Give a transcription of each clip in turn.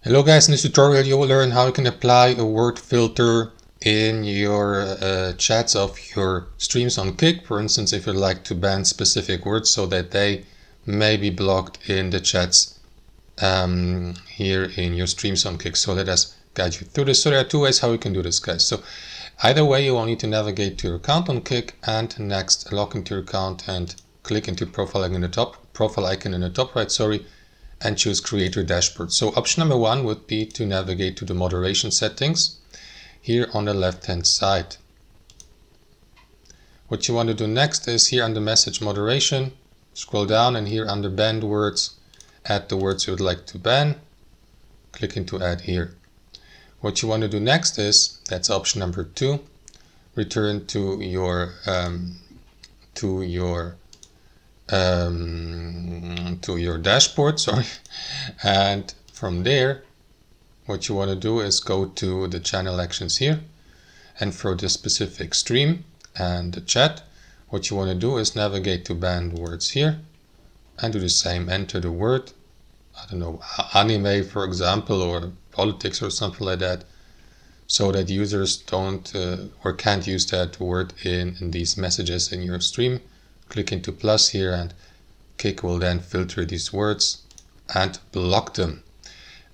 Hello guys, in this tutorial you will learn how you can apply a word filter in your chats of your streams on Kik. For instance, if you'd like to ban specific words so that they may be blocked in the chats here in your streams on Kik. So let us guide you through this. So there are two ways how you can do this, guys. So either way, you will need to navigate to your account on Kik and next log into your account and click into profile icon in the top right, and choose Creator Dashboard. So option number one would be to navigate to the moderation settings here on the left hand side. What you want to do next is here under message moderation, scroll down, and here under banned words, add the words you would like to ban. Click into add here. What you want to do next is, that's option number two, return to your dashboard, and from there what you want to do is go to the channel actions here, and for the specific stream and the chat, what you want to do is navigate to banned words here and do the same. Enter the word, I don't know, anime for example, or politics or something like that, so that users don't or can't use that word in these messages in your stream. Click into plus here, and Kik will then filter these words and block them.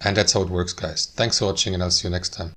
And that's how it works, guys. Thanks for watching, and I'll see you next time.